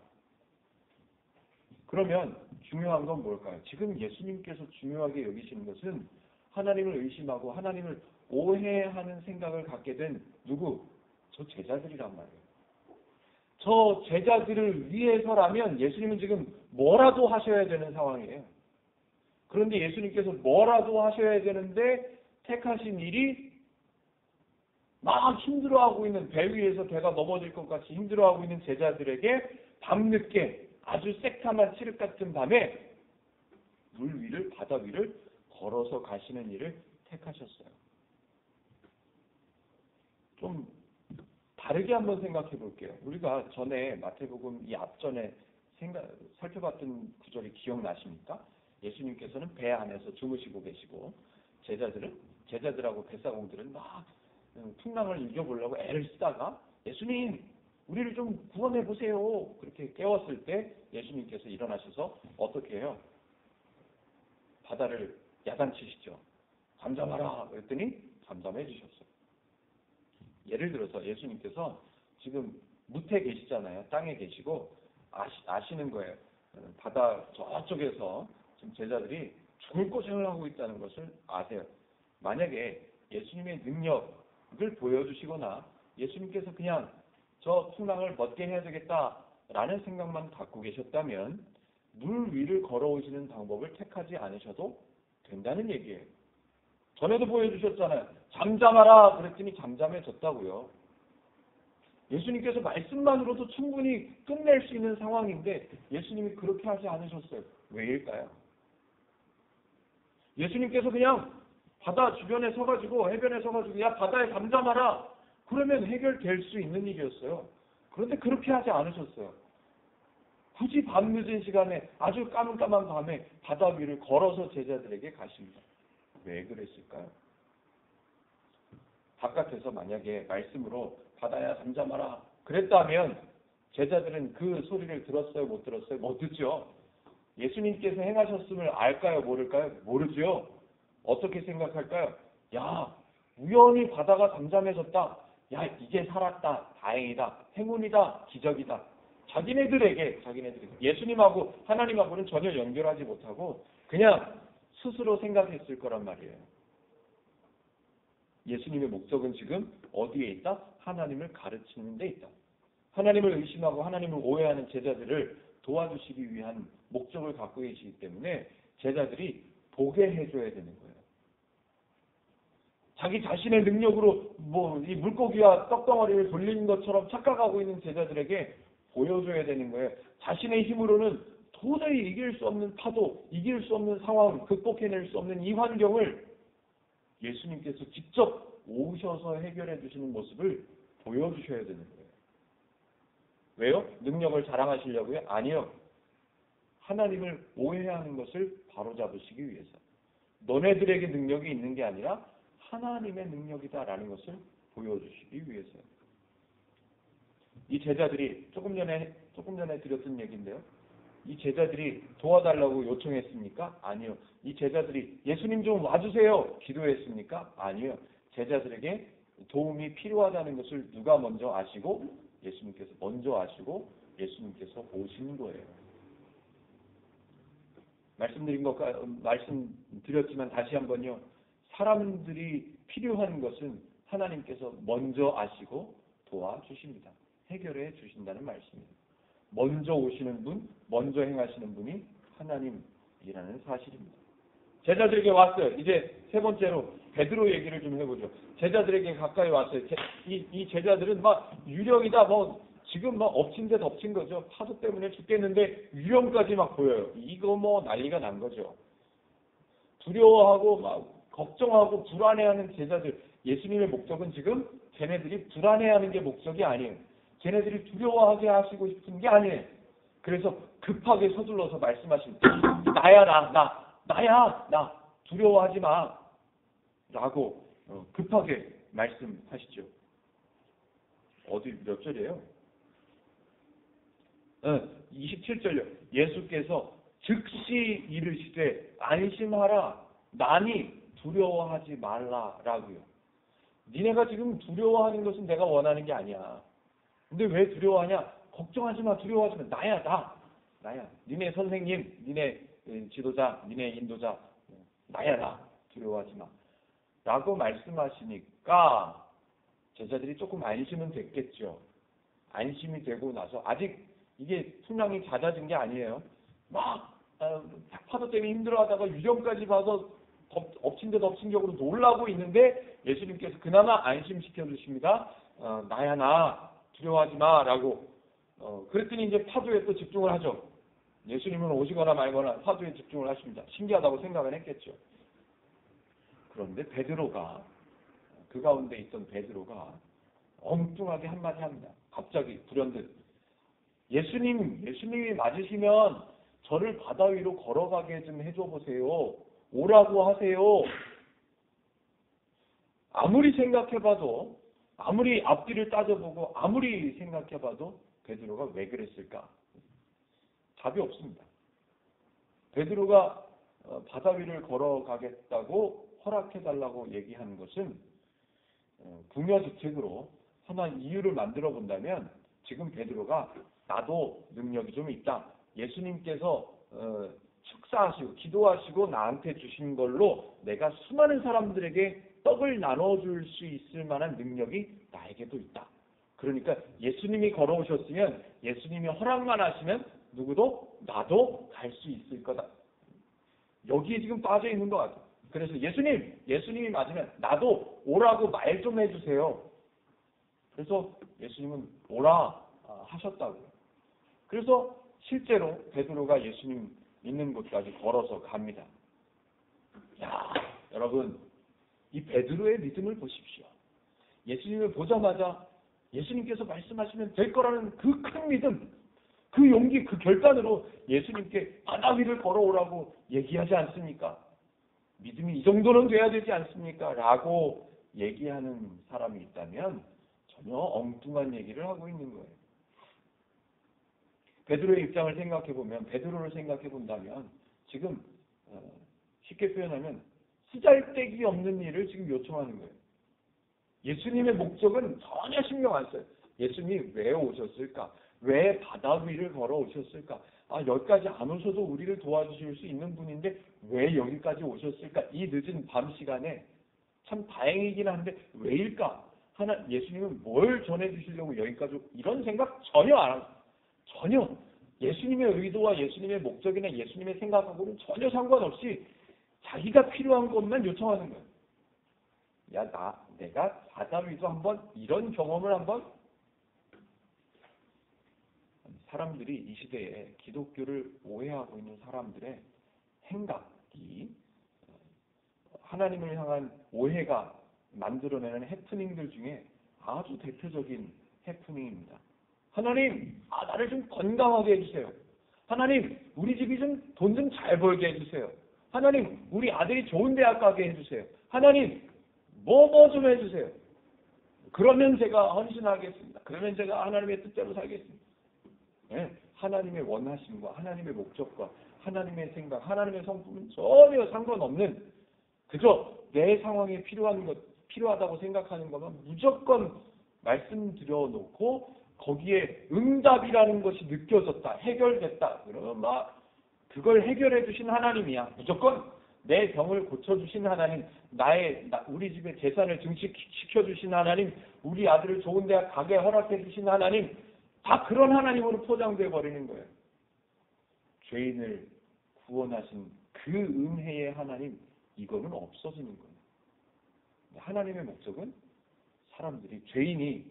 그러면 중요한 건 뭘까요? 지금 예수님께서 중요하게 여기시는 것은 하나님을 의심하고 하나님을 오해하는 생각을 갖게 된 누구? 저 제자들이란 말이에요. 저 제자들을 위해서라면 예수님은 지금 뭐라도 하셔야 되는 상황이에요. 그런데 예수님께서 뭐라도 하셔야 되는데 택하신 일이 막 힘들어하고 있는, 배 위에서 배가 넘어질 것 같이 힘들어하고 있는 제자들에게 밤늦게 아주 새카만 칠흑 같은 밤에 물 위를, 바다 위를 걸어서 가시는 일을 택하셨어요. 좀 다르게 한번 생각해 볼게요. 우리가 전에 마태복음 이 앞전에 살펴봤던 구절이 기억나십니까? 예수님께서는 배 안에서 주무시고 계시고, 제자들하고 뱃사공들은 막 풍랑을 이겨보려고 애를 쓰다가, 예수님 우리를 좀 구원해 보세요, 그렇게 깨웠을 때 예수님께서 일어나셔서 어떻게 해요? 바다를 야단치시죠. 잠잠하라 그랬더니 잠잠해 주셨어요. 예를 들어서 예수님께서 지금 무태 계시잖아요. 땅에 계시고 아시는 거예요. 바다 저쪽에서 지금 제자들이 죽을 고생을 하고 있다는 것을 아세요. 만약에 예수님의 능력을 보여주시거나 예수님께서 그냥 저 풍랑을 멎게 해야 되겠다라는 생각만 갖고 계셨다면 물 위를 걸어오시는 방법을 택하지 않으셔도 된다는 얘기예요. 전에도 보여주셨잖아요. 잠잠하라 그랬더니 잠잠해졌다고요. 예수님께서 말씀만으로도 충분히 끝낼 수 있는 상황인데 예수님이 그렇게 하지 않으셨어요. 왜일까요? 예수님께서 그냥 바다 주변에 서가지고, 해변에 서가지고 야 바다에 잠잠하라 그러면 해결될 수 있는 일이었어요. 그런데 그렇게 하지 않으셨어요. 굳이 밤늦은 시간에, 아주 까만까만 밤에 바다 위를 걸어서 제자들에게 가십니다. 왜 그랬을까요? 바깥에서 만약에 말씀으로 바다야 잠잠하라 그랬다면 제자들은 그 소리를 들었어요? 못 들었어요? 못 듣죠. 예수님께서 행하셨음을 알까요? 모를까요? 모르죠. 어떻게 생각할까요? 야, 우연히 바다가 잠잠해졌다. 야, 이제 살았다. 다행이다. 행운이다. 기적이다. 자기네들에게 예수님하고 하나님하고는 전혀 연결하지 못하고 그냥 스스로 생각했을 거란 말이에요. 예수님의 목적은 지금 어디에 있다? 하나님을 가르치는 데 있다. 하나님을 의심하고 하나님을 오해하는 제자들을 도와주시기 위한 목적을 갖고 계시기 때문에 제자들이 보게 해줘야 되는 거예요. 자기 자신의 능력으로 이 물고기와 떡덩어리를 돌리는 것처럼 착각하고 있는 제자들에게 보여줘야 되는 거예요. 자신의 힘으로는 도저히 이길 수 없는 파도, 이길 수 없는 상황, 극복해낼 수 없는 이 환경을 예수님께서 직접 오셔서 해결해 주시는 모습을 보여주셔야 되는 거예요. 왜요? 능력을 자랑하시려고요? 아니요. 하나님을 오해하는 것을 바로잡으시기 위해서. 너네들에게 능력이 있는 게 아니라 하나님의 능력이다라는 것을 보여주시기 위해서요. 이 제자들이 조금 전에 드렸던 얘기인데요. 이 제자들이 도와달라고 요청했습니까? 아니요. 이 제자들이 예수님 좀 와주세요 기도했습니까? 아니요. 제자들에게 도움이 필요하다는 것을 누가 먼저 아시고? 예수님께서 먼저 아시고 예수님께서 오시는 거예요. 말씀드렸지만 다시 한번요. 사람들이 필요한 것은 하나님께서 먼저 아시고 도와주십니다. 해결해 주신다는 말씀입니다. 먼저 오시는 분, 먼저 행하시는 분이 하나님이라는 사실입니다. 제자들에게 왔어요. 이제 세 번째로 베드로 얘기를 좀 해보죠. 제자들에게 가까이 왔어요. 이 제자들은 막 유령이다, 뭐 지금 막 엎친 데 덮친 거죠. 파도 때문에 죽겠는데 유령까지 막 보여요. 이거 뭐 난리가 난 거죠. 두려워하고 막 걱정하고 불안해하는 제자들. 예수님의 목적은 지금 쟤네들이 불안해하는 게 목적이 아니에요. 쟤네들이 두려워하게 하시고 싶은 게 아니에요. 그래서 급하게 서둘러서 말씀하십니다. 나야 나 두려워하지 마 라고 급하게 말씀하시죠. 어디 몇 절이에요? 27절요. 예수께서 즉시 이르시되 안심하라 나니 두려워하지 말라라고요. 니네가 지금 두려워하는 것은 내가 원하는 게 아니야. 근데 왜 두려워하냐? 걱정하지 마, 두려워하지 마. 나야. 니네 선생님, 니네 지도자, 니네 인도자, 나야 나. 두려워하지 마. 라고 말씀하시니까 제자들이 조금 안심은 됐겠죠. 안심이 되고 나서 아직 이게 풍랑이 잦아진 게 아니에요. 막 파도 때문에 힘들어하다가 유령까지 봐서 엎친 데 덮친 격으로 놀라고 있는데 예수님께서 그나마 안심시켜 주십니다. 나야 나 두려워하지 마 라고. 그랬더니 이제 파도에 또 집중을 하죠. 예수님은 오시거나 말거나 파도에 집중을 하십니다. 신기하다고 생각은 했겠죠. 그런데 베드로가, 그 가운데 있던 베드로가 엉뚱하게 한마디 합니다. 갑자기 불현듯 예수님이 맞으시면 저를 바다 위로 걸어가게 좀 해줘 보세요. 오라고 하세요. 아무리 생각해봐도, 아무리 앞뒤를 따져보고 아무리 생각해봐도 베드로가 왜 그랬을까? 답이 없습니다. 베드로가 바다 위를 걸어가겠다고 허락해달라고 얘기한 것은 궁여지책으로 하나 이유를 만들어 본다면 지금 베드로가 나도 능력이 좀 있다. 예수님께서 축사하시고 기도하시고 나한테 주신 걸로 내가 수많은 사람들에게 떡을 나눠줄 수 있을 만한 능력이 나에게도 있다. 그러니까 예수님이 걸어오셨으면 예수님이 허락만 하시면 누구도 나도 갈 수 있을 거다. 여기에 지금 빠져 있는 것 같아요. 그래서 예수님이 맞으면 나도 오라고 말 좀 해주세요. 그래서 예수님은 오라 하셨다고요. 그래서 실제로 베드로가 예수님 있는 곳까지 걸어서 갑니다. 야, 여러분, 이 베드로의 믿음을 보십시오. 예수님을 보자마자 예수님께서 말씀하시면 될 거라는 그 큰 믿음, 그 용기, 그 결단으로 예수님께 바다 위를 걸어오라고 얘기하지 않습니까? 믿음이 이 정도는 돼야 되지 않습니까? 라고 얘기하는 사람이 있다면 전혀 엉뚱한 얘기를 하고 있는 거예요. 베드로의 입장을 생각해보면, 베드로를 생각해본다면 지금 쉽게 표현하면 쓰잘데기 없는 일을 지금 요청하는 거예요. 예수님의 목적은 전혀 신경 안 써요. 예수님이 왜 오셨을까? 왜 바다 위를 걸어오셨을까? 여기까지 안 오셔도 우리를 도와주실 수 있는 분인데 왜 여기까지 오셨을까? 이 늦은 밤 시간에 참 다행이긴 한데 왜일까? 예수님은 뭘 전해주시려고 여기까지 이런 생각 전혀 안 하고 전혀 예수님의 의도와 예수님의 목적이나 예수님의 생각하고는 전혀 상관없이 자기가 필요한 것만 요청하는 거예요. 내가 바다 위도 한번 이런 경험을 한번. 사람들이 이 시대에 기독교를 오해하고 있는 사람들의 행각이 하나님을 향한 오해가 만들어내는 해프닝들 중에 아주 대표적인 해프닝입니다. 하나님, 나를 좀 건강하게 해주세요. 하나님, 우리 집이 좀 돈 좀 잘 벌게 해주세요. 하나님, 우리 아들이 좋은 대학 가게 해주세요. 하나님, 뭐 좀 해주세요. 그러면 제가 헌신하겠습니다. 그러면 제가 하나님의 뜻대로 살겠습니다. 네, 하나님의 원하심과 하나님의 목적과 하나님의 생각, 하나님의 성품은 전혀 상관없는 그저 내 상황에 필요하다고 생각하는 것만 무조건 말씀드려 놓고 거기에 응답이라는 것이 느껴졌다, 해결됐다. 그러면 그걸 해결해 주신 하나님이야. 무조건 내 병을 고쳐주신 하나님, 우리 집의 재산을 증식시켜 주신 하나님, 우리 아들을 좋은 대학 가게 허락해 주신 하나님, 다 그런 하나님으로 포장되어 버리는 거예요. 죄인을 구원하신 그 은혜의 하나님, 이거는 없어지는 거예요. 하나님의 목적은 사람들이, 죄인이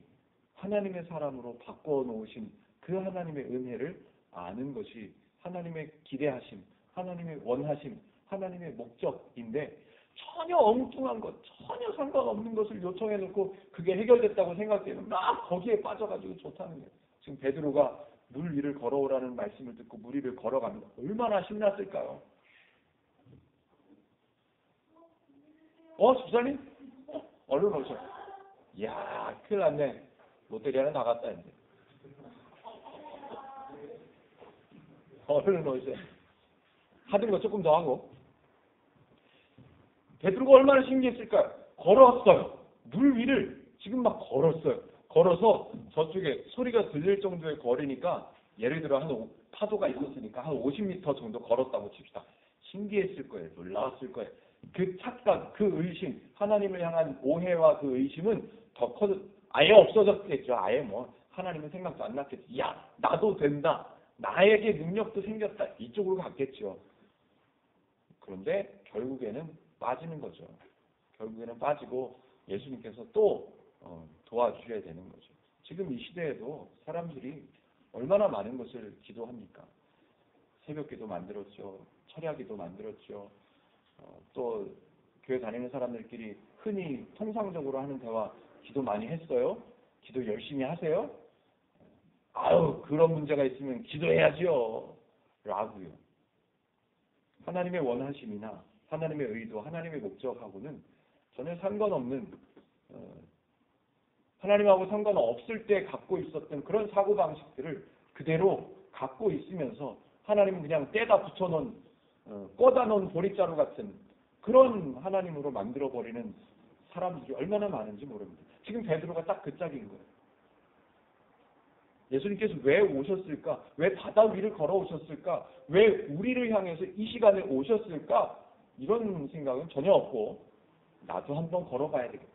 하나님의 사람으로 바꿔 놓으신 그 하나님의 은혜를 아는 것이 하나님의 기대하심, 하나님의 원하심, 하나님의 목적인데, 전혀 엉뚱한 것, 전혀 상관없는 것을 요청해 놓고 그게 해결됐다고 생각되면 막 거기에 빠져가지고 좋다는 거예요. 지금 베드로가 물 위를 걸어오라는 말씀을 듣고 물 위를 걸어갑니다. 얼마나 신났을까요? 집사님? 얼른 오셔. 이야, 큰일 났네. 롯데리아는 나갔다, 이제. 얼른 오셔. 하던 거 조금 더 하고. 베드로가 얼마나 신기했을까요? 걸었어요. 물 위를 지금 막 걸었어요. 걸어서 저쪽에 소리가 들릴 정도의 거리니까, 예를 들어 파도가 있었으니까 한 50m 정도 걸었다고 칩시다. 신기했을 거예요. 놀라웠을 거예요. 그 착각, 그 의심, 하나님을 향한 오해와 그 의심은 아예 없어졌겠죠. 아예 하나님은 생각도 안 났겠죠. 야, 나도 된다. 나에게 능력도 생겼다. 이쪽으로 갔겠죠. 그런데 결국에는 빠지는 거죠. 결국에는 빠지고 예수님께서 또 도와주셔야 되는 거죠. 지금 이 시대에도 사람들이 얼마나 많은 것을 기도합니까? 새벽기도 만들었죠. 철야기도 만들었죠. 또 교회 다니는 사람들끼리 흔히 통상적으로 하는 대화, 기도 많이 했어요? 기도 열심히 하세요? 아유, 그런 문제가 있으면 기도해야지요. 라고요. 하나님의 원하심이나 하나님의 의도, 하나님의 목적하고는 전혀 상관없는, 하나님하고 상관없을 때 갖고 있었던 그런 사고방식들을 그대로 갖고 있으면서 하나님은 그냥 떼다 붙여놓은, 꽂아 놓은 보릿자루 같은 그런 하나님으로 만들어버리는 사람들이 얼마나 많은지 모릅니다. 지금 베드로가 딱 그 짝인 거예요. 예수님께서 왜 오셨을까? 왜 바다 위를 걸어오셨을까? 왜 우리를 향해서 이 시간에 오셨을까? 이런 생각은 전혀 없고, 나도 한번 걸어봐야 되겠다.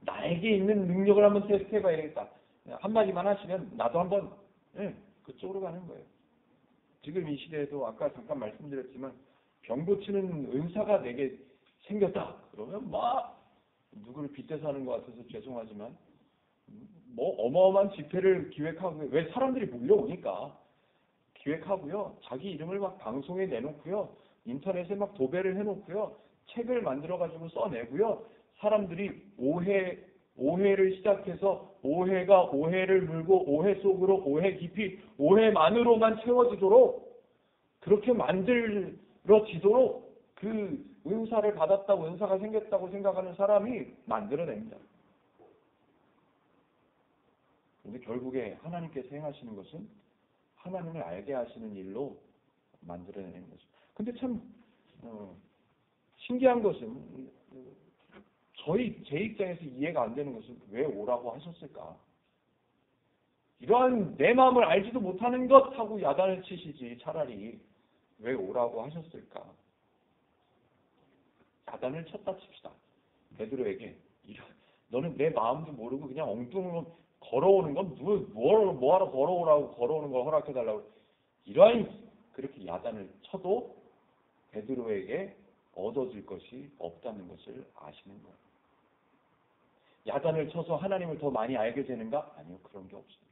나에게 있는 능력을 한번 테스트해봐야 되겠다. 한마디만 하시면 나도 한번 그쪽으로 가는 거예요. 지금 이 시대에도 아까 잠깐 말씀드렸지만 병 고치는 은사가 내게 생겼다. 그러면 막 누구를 빗대서 하는 것 같아서 죄송하지만 어마어마한 집회를 기획하고, 왜 사람들이 몰려오니까 기획하고요. 자기 이름을 막 방송에 내놓고요. 인터넷에 막 도배를 해놓고요. 책을 만들어가지고 써내고요. 사람들이 오해를 시작해서 오해가 오해를 물고 오해 속으로 오해 깊이 오해만으로만 채워지도록, 그렇게 만들어지도록 그 은사를 받았다고, 은사가 생겼다고 생각하는 사람이 만들어냅니다. 그런데 결국에 하나님께서 행하시는 것은 하나님을 알게 하시는 일로 만들어내는 거죠. 근데 참 신기한 것은, 제 입장에서 이해가 안 되는 것은 왜 오라고 하셨을까? 이러한 내 마음을 알지도 못하는 것 하고 야단을 치시지, 차라리 왜 오라고 하셨을까? 야단을 쳤다 칩시다. 베드로에게 너는 내 마음도 모르고 그냥 엉뚱한 걸어오는 건 뭐하러 걸어오는 걸 허락해달라고, 이러한 그렇게 야단을 쳐도 베드로에게 얻어질 것이 없다는 것을 아시는 거예요. 야단을 쳐서 하나님을 더 많이 알게 되는가? 아니요, 그런 게 없습니다.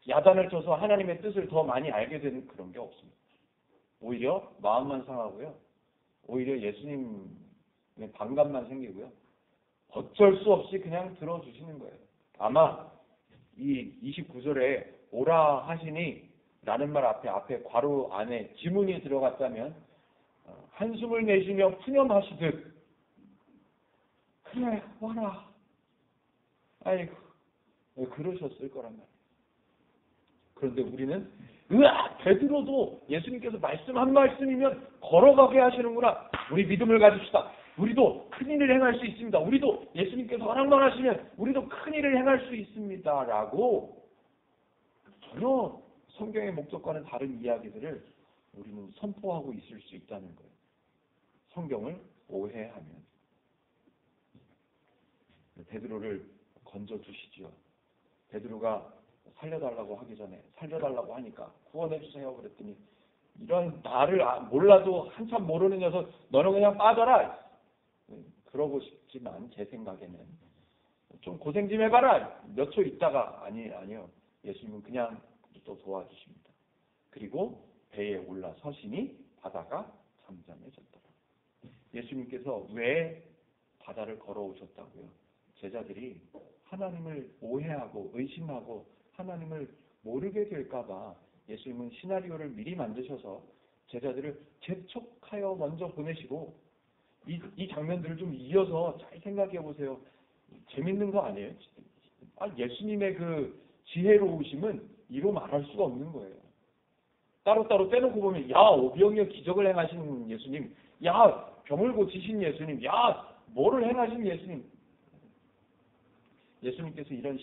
야단을 쳐서 하나님의 뜻을 더 많이 알게 되는 그런 게 없습니다. 오히려 마음만 상하고요. 오히려 예수님의 반감만 생기고요. 어쩔 수 없이 그냥 들어주시는 거예요. 아마 이 29절에 오라 하시니 라는 말 앞에 괄호 안에 지문이 들어갔다면 한숨을 내쉬며 푸념하시듯 그래 와라, 아이고, 그러셨을 거란 말이에요. 그런데 우리는 베드로도 예수님께서 말씀 한 말씀이면 걸어가게 하시는구나. 우리 믿음을 가집시다. 우리도 큰 일을 행할 수 있습니다. 우리도 예수님께서 허락만 하시면 우리도 큰 일을 행할 수 있습니다. 라고 전혀 성경의 목적과는 다른 이야기들을 우리는 선포하고 있을 수 있다는 거예요. 성경을 오해하면. 베드로를 건져주시지요. 베드로가 살려달라고 하기 전에 살려달라고 하니까 구원해 주세요 그랬더니 이런 나를 몰라도 한참 모르는 녀석 너는 그냥 빠져라. 그러고 싶지만 제 생각에는 좀 고생 좀 해봐라. 몇 초 있다가 아니요. 예수님은 그냥 또 도와주십니다. 그리고 배에 올라 서시니 바다가 잠잠해졌더라. 예수님께서 왜 바다를 걸어오셨다고요? 제자들이 하나님을 오해하고 의심하고 하나님을 모르게 될까봐 예수님은 시나리오를 미리 만드셔서 제자들을 재촉하여 먼저 보내시고 이 장면들을 좀 이어서 잘 생각해 보세요. 재밌는 거 아니에요? 예수님의 그 지혜로우심은 이로 말할 수가 없는 거예요. 따로따로 떼놓고 보면 오병이어 기적을 행하신 예수님, 병을 고치신 예수님, 뭐를 행하신 예수님. 예수님께서 이런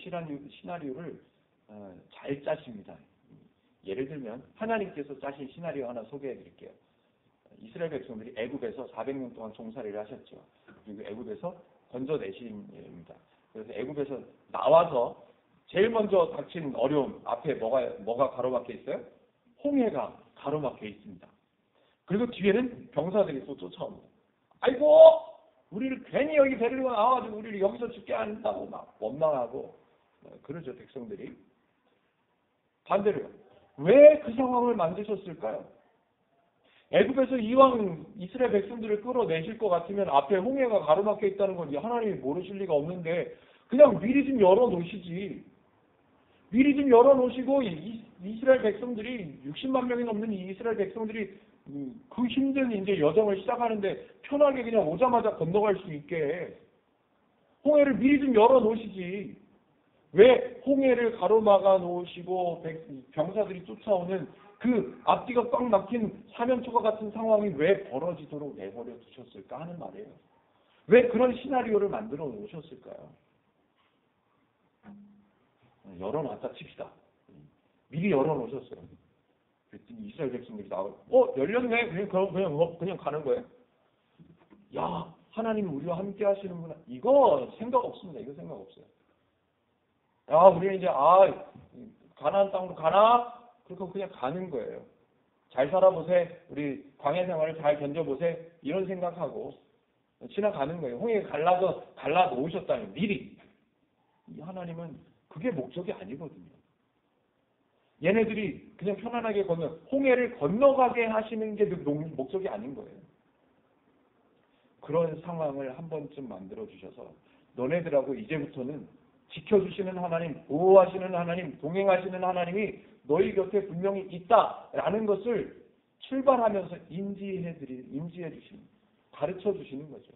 시나리오를 잘 짜십니다. 예를 들면 하나님께서 짜신 시나리오 하나 소개해 드릴게요. 이스라엘 백성들이 애굽에서 400년 동안 종살이를 하셨죠. 그리고 애굽에서 건져내신 일입니다. 그래서 애굽에서 나와서 제일 먼저 닥친 어려움 앞에 뭐가 가로막혀 있어요? 홍해가 가로막혀 있습니다. 그리고 뒤에는 병사들이 또 쫓아옵니다. 아이고 우리를 괜히 여기 데리고 나와가지고 우리를 여기서 죽게 한다고 막 원망하고 그러죠 백성들이. 반대로요. 왜 그 상황을 만드셨을까요? 애굽에서 이왕 이스라엘 백성들을 끌어내실 것 같으면 앞에 홍해가 가로막혀 있다는 건 하나님이 모르실 리가 없는데 그냥 미리 좀 열어놓으시지. 미리 좀 열어놓으시고 이스라엘 백성들이 60만 명이 넘는 이 이스라엘 백성들이 그 힘든 이제 여정을 시작하는데 편하게 그냥 오자마자 건너갈 수 있게 홍해를 미리 좀 열어놓으시지. 왜 홍해를 가로막아 놓으시고 병사들이 쫓아오는 그 앞뒤가 꽉 막힌 사면초가 같은 상황이 왜 벌어지도록 내버려 두셨을까 하는 말이에요. 왜 그런 시나리오를 만들어 놓으셨을까요? 열어놨다 칩시다. 미리 열어놓으셨어요. 그랬더니 이스라엘 백성들이 나와요. 열렸네. 그냥 가는 거예요. 하나님이 우리와 함께 하시는구나. 이거 생각 없습니다. 이거 생각 없어요. 우리는 이제 가나안 땅으로 가나? 그러니까 그냥 가는 거예요. 잘 살아보세. 우리 광야 생활을 잘 견뎌보세. 이런 생각하고 지나가는 거예요. 홍해 갈라 놓으셨다면 미리. 하나님은 그게 목적이 아니거든요. 얘네들이 그냥 편안하게 홍해를 건너가게 하시는 게 목적이 아닌 거예요. 그런 상황을 한 번쯤 만들어 주셔서 너네들하고 이제부터는 지켜주시는 하나님, 보호하시는 하나님, 동행하시는 하나님이 너희 곁에 분명히 있다라는 것을 출발하면서 인지해 주시는, 가르쳐 주시는 거죠.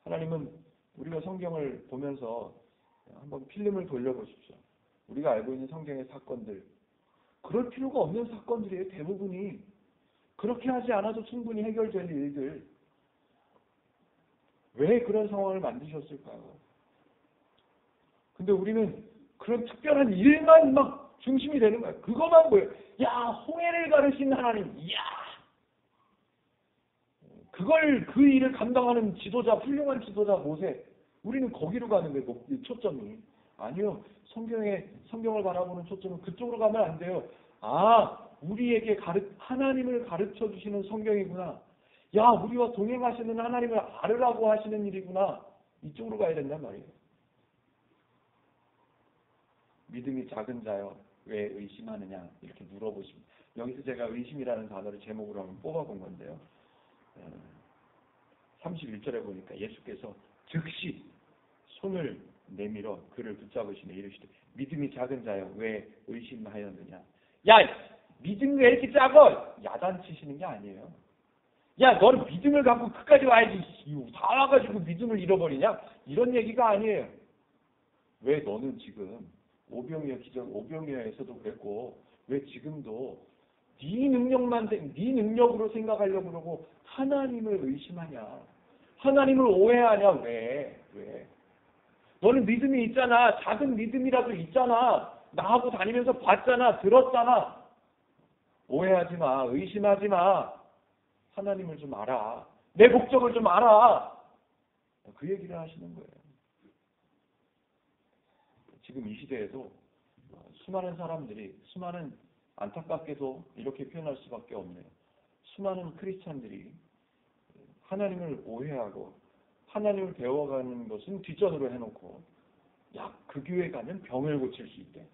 하나님은 우리가 성경을 보면서 한번 필름을 돌려보십시오. 우리가 알고 있는 성경의 사건들, 그럴 필요가 없는 사건들이에요. 대부분이. 그렇게 하지 않아도 충분히 해결될 일들. 왜 그런 상황을 만드셨을까요? 근데 우리는 그런 특별한 일만 막 중심이 되는 거예요. 그것만 보여요. 홍해를 가르신 하나님. 그 일을 감당하는 지도자, 훌륭한 지도자 모세. 우리는 거기로 가는 거예요. 초점이. 아니요. 성경을 바라보는 초점은 그쪽으로 가면 안 돼요. 우리에게 하나님을 가르쳐 주시는 성경이구나. 우리와 동행하시는 하나님을 알으라고 하시는 일이구나. 이쪽으로 가야 된단 말이에요. 믿음이 작은 자여 왜 의심하느냐 이렇게 물어보십니다. 여기서 제가 의심이라는 단어를 제목으로 한번 뽑아본 건데요. 31절에 보니까 예수께서 즉시 손을 내밀어 그를 붙잡으시며 이르시되 믿음이 작은 자여 왜 의심하였느냐. 믿음이 왜 이렇게 작아? 야단치시는 게 아니에요. 너는 믿음을 갖고 끝까지 와야지. 다 와가지고 믿음을 잃어버리냐? 이런 얘기가 아니에요. 왜 너는 지금 오병이어에서도 그랬고 왜 지금도 네 능력으로 생각하려고 그러고 하나님을 의심하냐? 하나님을 오해하냐? 왜? 너는 믿음이 있잖아. 작은 믿음이라도 있잖아. 나하고 다니면서 봤잖아. 들었잖아. 오해하지 마. 의심하지 마. 하나님을 좀 알아. 내 목적을 좀 알아. 그 얘기를 하시는 거예요. 지금 이 시대에도 수많은 사람들이, 안타깝게도 이렇게 표현할 수밖에 없네요. 수많은 크리스찬들이 하나님을 오해하고 하나님을 배워가는 것은 뒷전으로 해놓고, 야, 그 교회 가면 병을 고칠 수 있대.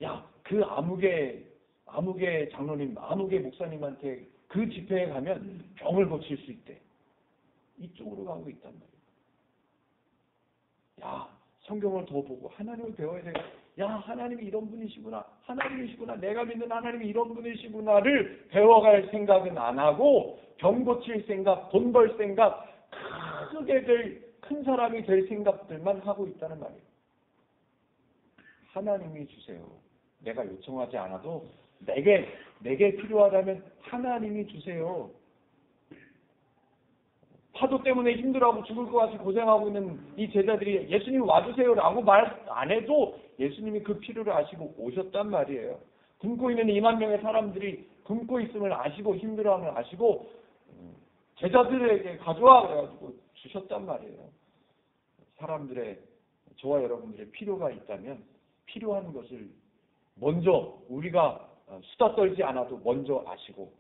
야, 그 아무개 장로님, 아무개 목사님한테 그 집회에 가면 병을 고칠 수 있대. 이쪽으로 가고 있단 말이에요. 야, 성경을 더 보고 하나님을 배워야 돼. 야, 하나님이 이런 분이시구나. 하나님이시구나. 내가 믿는 하나님이 이런 분이시구나를 배워갈 생각은 안 하고, 병 고칠 생각, 돈 벌 생각, 큰 사람이 될 생각들만 하고 있다는 말이에요. 하나님이 주세요. 내가 요청하지 않아도 내게 필요하다면 하나님이 주세요. 파도 때문에 힘들어하고 죽을 것 같이 고생하고 있는 이 제자들이 예수님 와주세요라고 말 안 해도 예수님이 그 필요를 아시고 오셨단 말이에요. 굶고 있는 2만 명의 사람들이 굶고 있음을 아시고 힘들어함을 아시고 제자들에게 가져와 그래가지고 주셨단 말이에요. 사람들의, 저와 여러분들의 필요가 있다면 필요한 것을 먼저 우리가 수다 떨지 않아도 먼저 아시고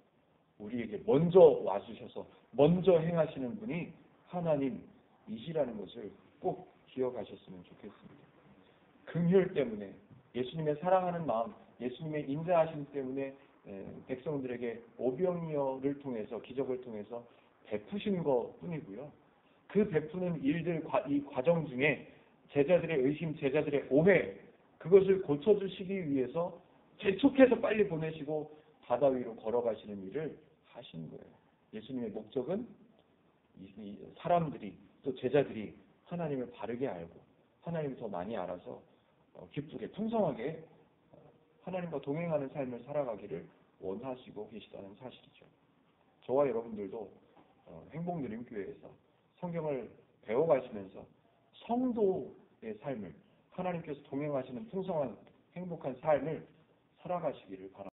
우리에게 먼저 와주셔서 먼저 행하시는 분이 하나님이시라는 것을 꼭 기억하셨으면 좋겠습니다. 긍휼 때문에, 예수님의 사랑하는 마음, 예수님의 인자하심 때문에 백성들에게 오병이어를 통해서, 기적을 통해서 베푸신 것 뿐이고요. 그 베푸는 일들, 이 과정 중에 제자들의 의심, 제자들의 오해, 그것을 고쳐주시기 위해서 재촉해서 빨리 보내시고 바다 위로 걸어가시는 일을 하신 거예요. 예수님의 목적은 이 사람들이, 또 제자들이 하나님을 바르게 알고 하나님을 더 많이 알아서 기쁘게 풍성하게 하나님과 동행하는 삶을 살아가기를 원하시고 계시다는 사실이죠. 저와 여러분들도 행복누림교회에서 성경을 배워가시면서 성도의 삶을, 하나님께서 동행하시는 풍성한 행복한 삶을 살아가시기를 바랍니다.